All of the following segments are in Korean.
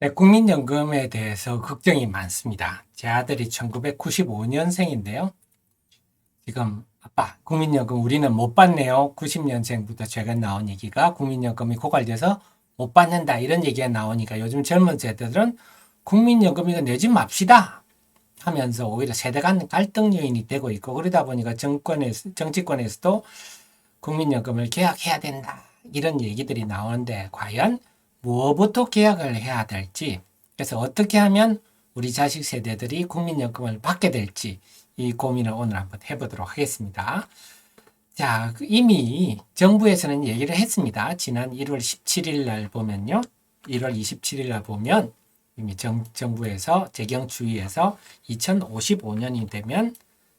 네, 국민연금에 대해서 걱정이 많습니다. 제 아들이 1995년생인데요. 지금 아빠, 국민연금 우리는 못 받네요. 90년생부터 최근 나온 얘기가 국민연금이 고갈돼서 못 받는다 이런 얘기가 나오니까 요즘 젊은 세대들은 국민연금 이거 내지 맙시다 하면서 오히려 세대 간 갈등 요인이 되고 있고, 그러다 보니까 정치권에서도 국민연금을 개혁해야 된다 이런 얘기들이 나오는데, 과연 무엇부터 개혁을 해야 될지, 그래서 어떻게 하면 우리 자식 세대들이 국민연금을 받게 될지 이 고민을 오늘 한번 해보도록 하겠습니다. 자, 이미 정부에서는 얘기를 했습니다. 지난 1월 17일 날 보면요. 1월 27일 날 보면 이미 정부에서 재경추위에서 2055년이 되면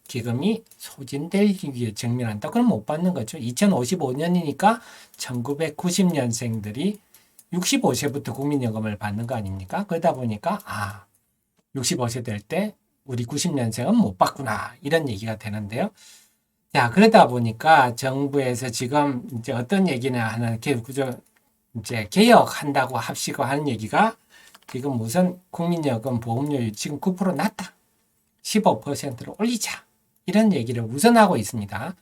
기금이 소진될 위기에 직면한다. 그럼 못 받는 거죠. 2055년이니까 1990년생들이 65세부터 국민연금을 받는 거 아닙니까? 그러다 보니까 65세 될 때 우리 90년생은 못 받구나 이런 얘기가 되는데요. 자, 그러다 보니까 정부에서 지금 이제 어떤 얘기나 하는 이제 개혁한다고 합시고 하는 얘기가, 지금 우선 국민연금 보험료율 지금 9% 낮다. 15%로 올리자. 이런 얘기를 우선 하고 있습니다.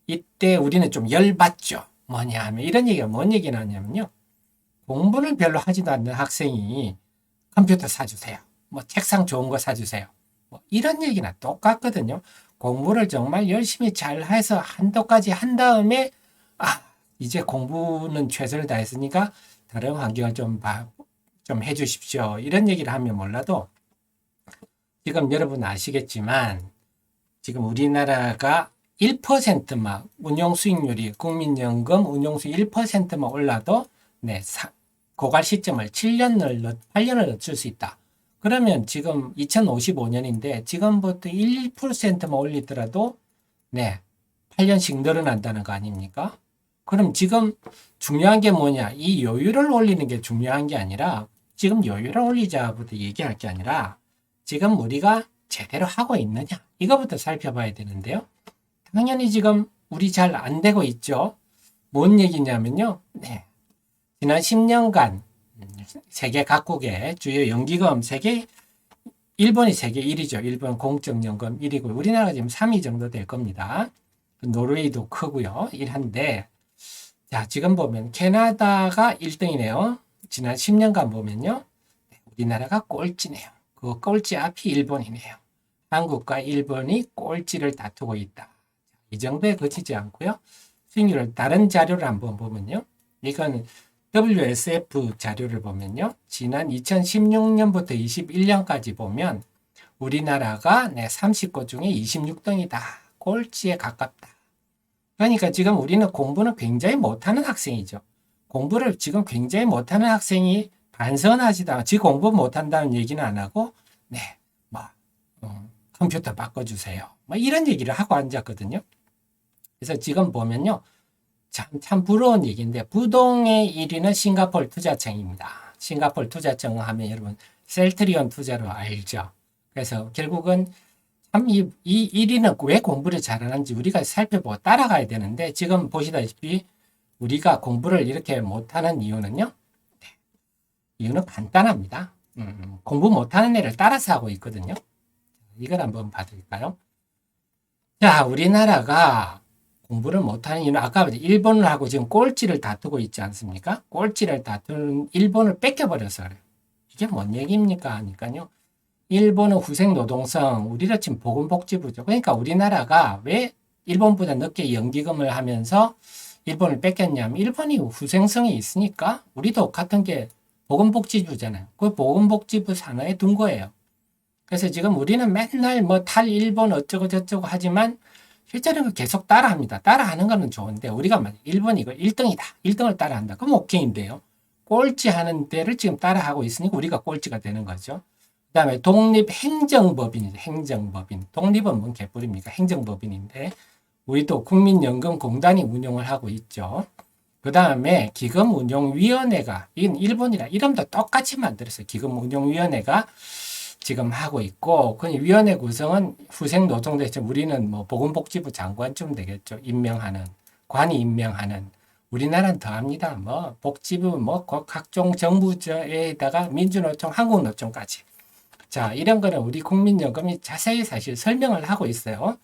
이때 우리는 좀 열받죠. 뭐냐 하면 이런 얘기가 뭔 얘기 나냐면요. 공부를 별로 하지도 않는 학생이 컴퓨터 사주세요. 뭐 책상 좋은 거 사주세요. 뭐 이런 얘기나 똑같거든요. 공부를 정말 열심히 잘 해서 한도까지 한 다음에 이제 공부는 최선을 다했으니까 다른 환경을 좀 해주십시오. 이런 얘기를 하면 몰라도, 지금 여러분 아시겠지만 지금 우리나라가 1%만 운용 수익률이, 국민연금 운용 수익 1%만 올라도 고갈 시점을 8년을 늦출 수 있다. 그러면 지금 2055년인데 지금부터 1%만 올리더라도 8년씩 늘어난다는 거 아닙니까? 그럼 지금 중요한 게 뭐냐? 이 요율을 올리는 게 중요한 게 아니라, 지금 요율을 올리자부터 얘기할 게 아니라 지금 우리가 제대로 하고 있느냐? 이거부터 살펴봐야 되는데요. 당연히 지금 우리 잘 안 되고 있죠. 뭔 얘기냐면요. 지난 10년간 세계 각국의 주요 연기금 일본이 세계 1위죠. 일본 공적연금 1위고 우리나라가 지금 3위 정도 될 겁니다. 노르웨이도 크고요. 1한데, 자, 지금 보면 캐나다가 1등이네요. 지난 10년간 보면요. 우리나라가 꼴찌네요. 그 꼴찌 앞이 일본이네요. 한국과 일본이 꼴찌를 다투고 있다. 이 정도에 그치지 않고요. 수익률을 다른 자료를 한번 보면요. 이건 WSF 자료를 보면요. 지난 2016년부터 21년까지 보면 우리나라가 30거 중에 26등이다. 꼴찌에 가깝다. 그러니까 지금 우리는 공부는 굉장히 못하는 학생이죠. 공부를 지금 굉장히 못하는 학생이 반성하지도 않고, 지 공부 못한다는 얘기는 안 하고, 뭐, 컴퓨터 바꿔주세요. 뭐 이런 얘기를 하고 앉았거든요. 그래서 지금 보면요. 참 부러운 얘기인데, 부동의 1위는 싱가포르 투자청입니다. 싱가포르 투자청 하면 여러분 셀트리온 투자로 알죠. 그래서 결국은 참 이 1위는 왜 공부를 잘하는지 우리가 살펴보고 따라가야 되는데, 지금 보시다시피 우리가 공부를 이렇게 못하는 이유는요. 이유는 간단합니다. 공부 못하는 애를 따라서 하고 있거든요. 이걸 한번 봐드릴까요? 자, 우리나라가 공부를 못하는 이유는 아까 일본을 하고 지금 꼴찌를 다투고 있지 않습니까? 꼴찌를 다투는 일본을 뺏겨버려서 그래요. 이게 뭔 얘기입니까? 하니까요. 일본은 후생 노동성, 우리가 지금 보건복지부죠. 그러니까 우리나라가 왜 일본보다 늦게 연기금을 하면서 일본을 뺏겼냐면, 일본이 후생성이 있으니까 우리도 같은 게 보건복지부잖아요. 그 보건복지부 산하에 둔 거예요. 그래서 지금 우리는 맨날 뭐 탈일본 어쩌고 저쩌고 하지만 실제로는 계속 따라합니다. 따라하는 거는 좋은데, 우리가 일본 이거 1등이다. 1등을 따라한다. 그럼 오케이인데요. 꼴찌 하는 데를 지금 따라하고 있으니까 우리가 꼴찌가 되는 거죠. 그 다음에 독립행정법인이죠. 행정법인. 독립은 뭔 개뿔입니까? 행정법인인데 우리도 국민연금공단이 운용을 하고 있죠. 그 다음에 기금운용위원회가, 이건 일본이라 이름도 똑같이 만들었어요. 기금운용위원회가 지금 하고 있고, 그 위원회 구성은 후생 노동대체, 우리는 뭐 보건복지부 장관쯤 되겠죠. 임명하는, 관이 임명하는. 우리나라는 더합니다. 뭐 복지부, 뭐 각종 정부에다가 민주노총, 한국노총까지. 자, 이런 거는 우리 국민연금이 자세히 사실 설명을 하고 있어요.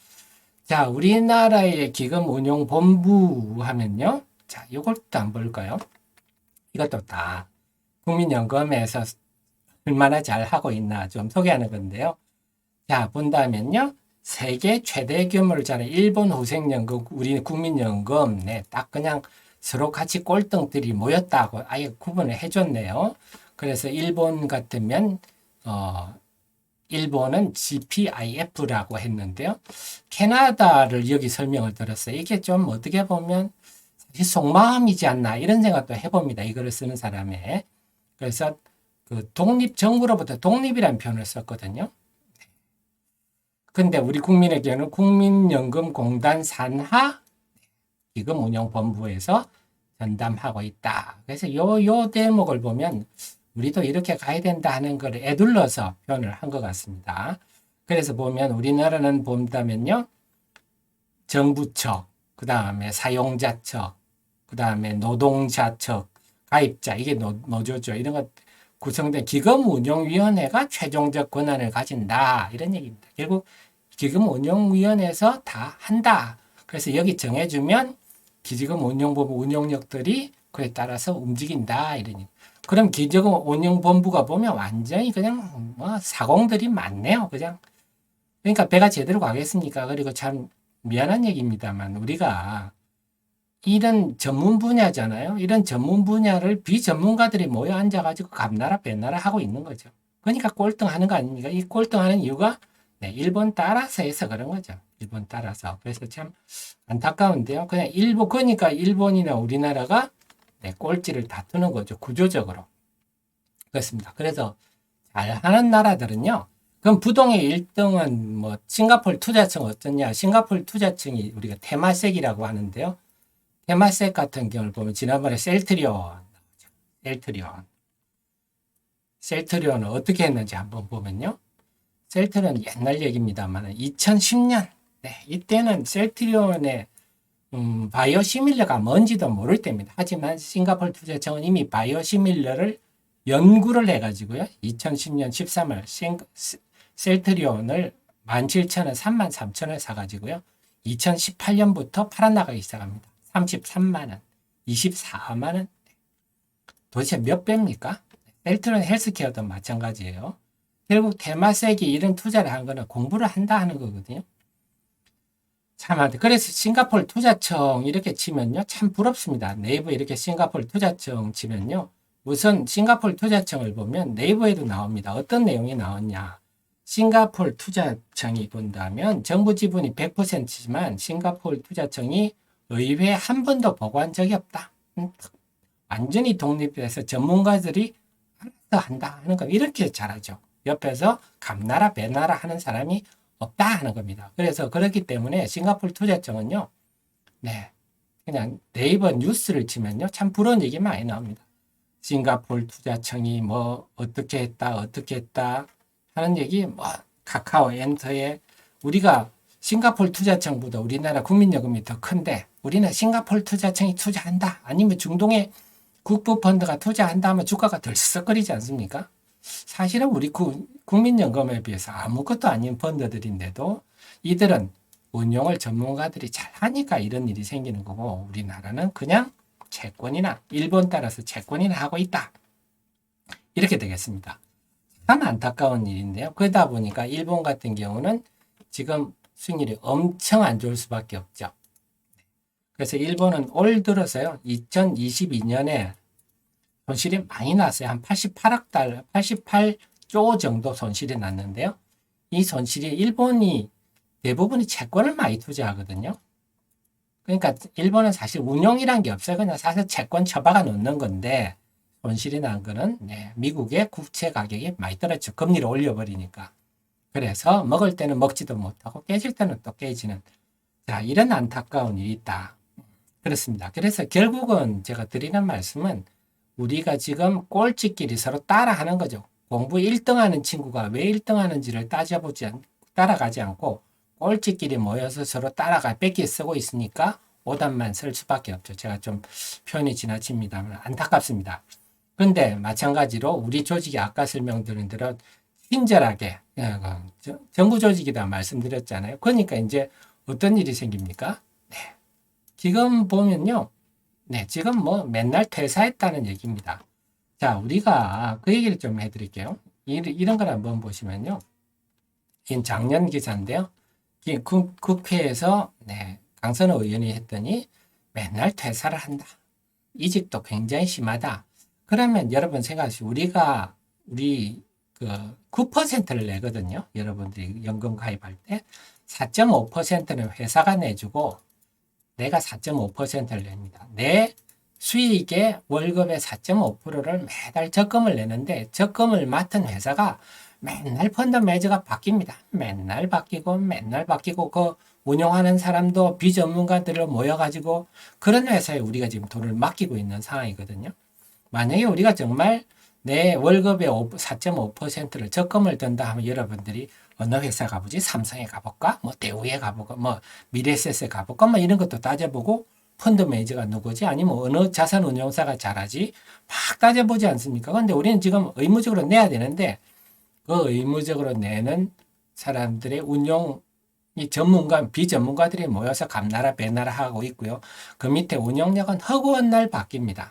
자, 우리나라의 기금운용본부 하면요. 자, 이것도 한번 볼까요? 이것도 다 국민연금에서 얼마나 잘 하고 있나 좀 소개하는 건데요. 자, 본다면요. 세계 최대 규모를 자는 일본 후생연금, 우리 국민연금, 네, 딱 그냥 서로 같이 꼴등들이 모였다고 아예 구분을 해줬네요. 그래서 일본 같으면, 일본은 GPIF라고 했는데요. 캐나다를 여기 설명을 들었어요. 이게 좀 어떻게 보면 속마음이지 않나 이런 생각도 해봅니다. 이거를 쓰는 사람의. 그래서 그 정부로부터 독립이라는 표현을 썼거든요. 근데 우리 국민에게는 국민연금공단 산하 기금운용본부에서 전담하고 있다. 그래서 요 대목을 보면 우리도 이렇게 가야 된다 하는 걸 애둘러서 표현을 한 것 같습니다. 그래서 보면 우리나라는 본다면요. 정부처, 그 다음에 사용자처, 그 다음에 노동자처, 가입자, 이게 노조죠. 이런 것 구성된 기금운용위원회가 최종적 권한을 가진다. 이런 얘기입니다. 결국 기금운용위원회에서 다 한다. 그래서 여기 정해주면 기금운용본부 운용력들이 그에 따라서 움직인다. 이러니. 그럼 기금운용본부가 보면 완전히 그냥 뭐 사공들이 많네요. 그냥. 그러니까 배가 제대로 가겠습니까? 그리고 참 미안한 얘기입니다만 우리가 이런 전문 분야잖아요. 이런 전문 분야를 비전문가들이 모여 앉아가지고 감나라 배나라 하고 있는 거죠. 그러니까 꼴등하는 거 아닙니까? 이 꼴등하는 이유가 네, 일본 따라서 해서 그런 거죠. 일본 따라서. 그래서 참 안타까운데요. 그냥 그러니까 일본이나 우리나라가 네, 꼴찌를 다투는 거죠. 구조적으로. 그렇습니다. 그래서 잘하는 나라들은요. 그럼 부동의 1등은 뭐 싱가포르 투자청 어떻냐? 싱가포르 투자청이 우리가 테마섹이라고 하는데요. 테마섹 같은 경우를 보면 지난번에 셀트리온은 어떻게 했는지 한번 보면요. 셀트리온 옛날 얘기입니다만 2010년 네, 이때는 셀트리온의 바이오시밀러가 뭔지도 모를 때입니다. 하지만 싱가포르 투자청은 이미 바이오시밀러를 연구를 해가지고요. 2010년 13월 셀트리온을 17,000원, 33,000원 사가지고요. 2018년부터 팔아나가기 시작합니다. 33만원, 24만원. 도대체 몇 배입니까? 셀트리온 헬스케어도 마찬가지예요. 결국 테마섹이 이런 투자를 한 거는 공부를 한다 하는 거거든요. 참, 그래서 싱가포르 투자청 이렇게 치면요. 참 부럽습니다. 네이버에 이렇게 싱가포르 투자청 치면요. 우선 싱가포르 투자청을 보면 네이버에도 나옵니다. 어떤 내용이 나왔냐. 싱가포르 투자청이 본다면 정부 지분이 100%지만 싱가포르 투자청이 의회에 한 번도 보고한 적이 없다. 완전히 독립해서 전문가들이 알아서 한다 하는 거 이렇게 잘하죠. 옆에서 감나라 배나라 하는 사람이 없다 하는 겁니다. 그래서 그렇기 때문에 싱가포르 투자청은요. 네. 그냥 네이버 뉴스를 치면요. 참 부러운 얘기 많이 나옵니다. 싱가포르 투자청이 뭐 어떻게 했다 하는 얘기 뭐 카카오 엔터에 우리가 싱가포르 투자청보다 우리나라 국민연금이 더 큰데 우리는 싱가포르 투자청이 투자한다 아니면 중동의 국부펀드가 투자한다 하면 주가가 덜썩거리지 않습니까? 사실은 우리 국민연금에 비해서 아무것도 아닌 펀드들인데도 이들은 운용을 전문가들이 잘 하니까 이런 일이 생기는 거고 우리나라는 그냥 채권이나 일본 따라서 채권이나 하고 있다. 이렇게 되겠습니다. 참 안타까운 일인데요. 그러다 보니까 일본 같은 경우는 지금 수익률이 엄청 안 좋을 수밖에 없죠. 그래서 일본은 올 들어서요. 2022년에 손실이 많이 났어요. 한 88조 정도 손실이 났는데요. 이 손실이 일본이 대부분이 채권을 많이 투자하거든요. 그러니까 일본은 사실 운용이란 게 없어요. 그냥 사실 채권 처박아 놓는 건데 손실이 난 거는 네, 미국의 국채 가격이 많이 떨어졌죠. 금리를 올려버리니까. 그래서 먹을 때는 먹지도 못하고 깨질 때는 또 깨지는 자 이런 안타까운 일이 있다. 그렇습니다. 그래서 결국은 제가 드리는 말씀은 우리가 지금 꼴찌끼리 서로 따라하는 거죠. 공부 1등하는 친구가 왜 1등하는지를 따라가지 않고 꼴찌끼리 모여서 서로 뺏기 쓰고 있으니까 오답만 쓸 수밖에 없죠. 제가 좀 표현이 지나칩니다만 안타깝습니다. 그런데 마찬가지로 우리 조직이 아까 설명드린 대로 친절하게 정부 조직이다 말씀드렸잖아요. 그러니까 이제 어떤 일이 생깁니까? 네. 지금 보면요. 네, 지금 뭐 맨날 퇴사했다는 얘기입니다. 자, 우리가 그 얘기를 좀 해드릴게요. 이런 걸 한번 보시면요. 이 작년 기사인데요. 국회에서 네, 강선호 의원이 했더니 맨날 퇴사를 한다. 이직도 굉장히 심하다. 그러면 여러분 생각하시죠. 우리 그 9%를 내거든요. 여러분들이 연금 가입할 때 4.5%는 회사가 내주고 내가 4.5%를 냅니다. 내 수익의 월급의 4.5%를 매달 적금을 내는데 적금을 맡은 회사가 맨날 펀드 매저가 바뀝니다. 맨날 바뀌고 그 운영하는 사람도 비전문가들을 모여가지고 그런 회사에 우리가 지금 돈을 맡기고 있는 상황이거든요. 만약에 우리가 정말 내 월급의 4.5%를 적금을 든다 하면 여러분들이 어느 회사 가보지? 삼성에 가볼까? 뭐 대우에 가볼까? 뭐 미래에셋에 가볼까? 뭐 이런 것도 따져보고 펀드 매니저가 누구지? 아니면 어느 자산운용사가 잘하지? 막 따져보지 않습니까? 근데 우리는 지금 의무적으로 내야 되는데 그 의무적으로 내는 사람들의 운용이 비전문가들이 모여서 감나라 배나라 하고 있고요. 그 밑에 운영력은 허구한 날 바뀝니다.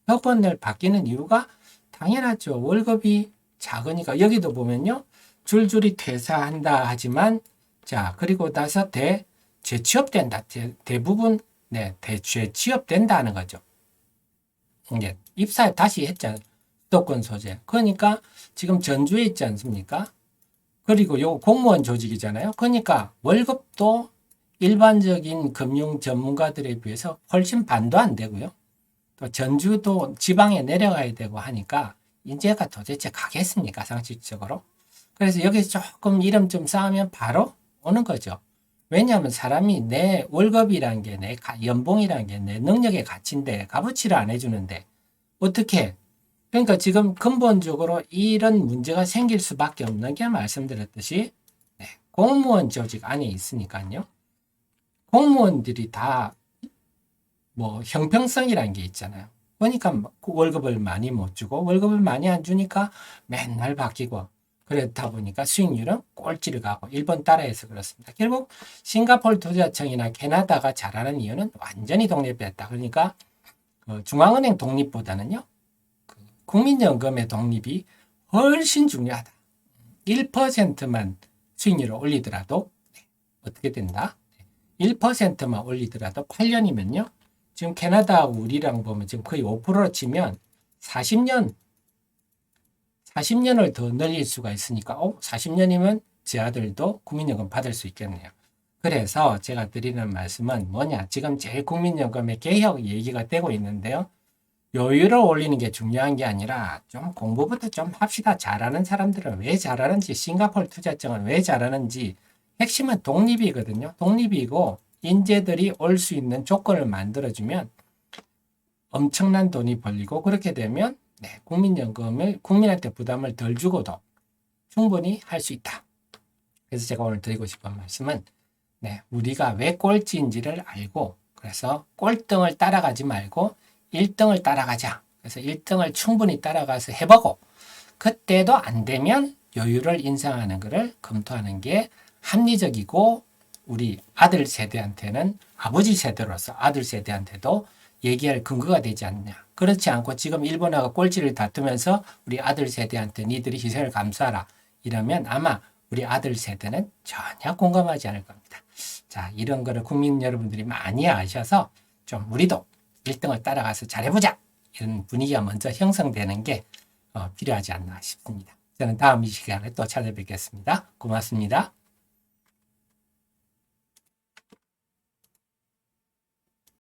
허구한 날 바뀌는 이유가 당연하죠. 월급이 작으니까. 여기도 보면요. 줄줄이 퇴사한다 하지만 자 그리고 나서 재취업된다. 대부분 재취업된다는 거죠. 이제 입사 다시 했잖아요. 수도권 소재. 그러니까 지금 전주에 있지 않습니까? 그리고 요 공무원 조직이잖아요. 그러니까 월급도 일반적인 금융 전문가들에 비해서 훨씬 반도 안 되고요. 또 전주도 지방에 내려가야 되고 하니까 인재가 도대체 가겠습니까? 상식적으로. 그래서 여기서 조금 이름 좀 쌓으면 바로 오는 거죠. 왜냐하면 사람이 내 월급이란 게 내 연봉이란 게 내 능력의 가치인데 값어치를 안 해주는데 어떻게? 그러니까 지금 근본적으로 이런 문제가 생길 수밖에 없는 게 말씀드렸듯이 공무원 조직 안에 있으니까요. 공무원들이 다 뭐 형평성이라는 게 있잖아요. 그러니까 월급을 많이 못 주고 월급을 많이 안 주니까 맨날 바뀌고 그렇다 보니까 수익률은 꼴찌를 가고 일본 따라해서 그렇습니다. 결국 싱가포르 투자청이나 캐나다가 잘하는 이유는 완전히 독립했다. 그러니까 중앙은행 독립보다는요. 국민연금의 독립이 훨씬 중요하다. 1%만 수익률을 올리더라도 어떻게 된다? 1%만 올리더라도 8년이면요. 지금 캐나다하고 우리랑 보면 지금 거의 5%로 치면 40년을 더 늘릴 수가 있으니까 40년이면 제 아들도 국민연금 받을 수 있겠네요. 그래서 제가 드리는 말씀은 뭐냐? 지금 제일 국민연금의 개혁 얘기가 되고 있는데요. 여유를 올리는 게 중요한 게 아니라 좀 공부부터 좀 합시다. 잘하는 사람들은 왜 잘하는지, 싱가포르 투자청은 왜 잘하는지 핵심은 독립이거든요. 독립이고 인재들이 올 수 있는 조건을 만들어주면 엄청난 돈이 벌리고 그렇게 되면 국민연금을 국민한테 부담을 덜 주고도 충분히 할 수 있다. 그래서 제가 오늘 드리고 싶은 말씀은 우리가 왜 꼴찌인지를 알고 그래서 꼴등을 따라가지 말고 1등을 따라가자. 그래서 1등을 충분히 따라가서 해보고 그때도 안 되면 여유를 인상하는 것을 검토하는 게 합리적이고 우리 아들 세대한테는 아버지 세대로서 아들 세대한테도 얘기할 근거가 되지 않냐. 그렇지 않고 지금 일본하고 꼴찌를 다투면서 우리 아들 세대한테 니들이 희생을 감수하라. 이러면 아마 우리 아들 세대는 전혀 공감하지 않을 겁니다. 자, 이런 거를 국민 여러분들이 많이 아셔서 좀 우리도 1등을 따라가서 잘해보자. 이런 분위기가 먼저 형성되는 게 필요하지 않나 싶습니다. 저는 다음 이 시간에 또 찾아뵙겠습니다. 고맙습니다.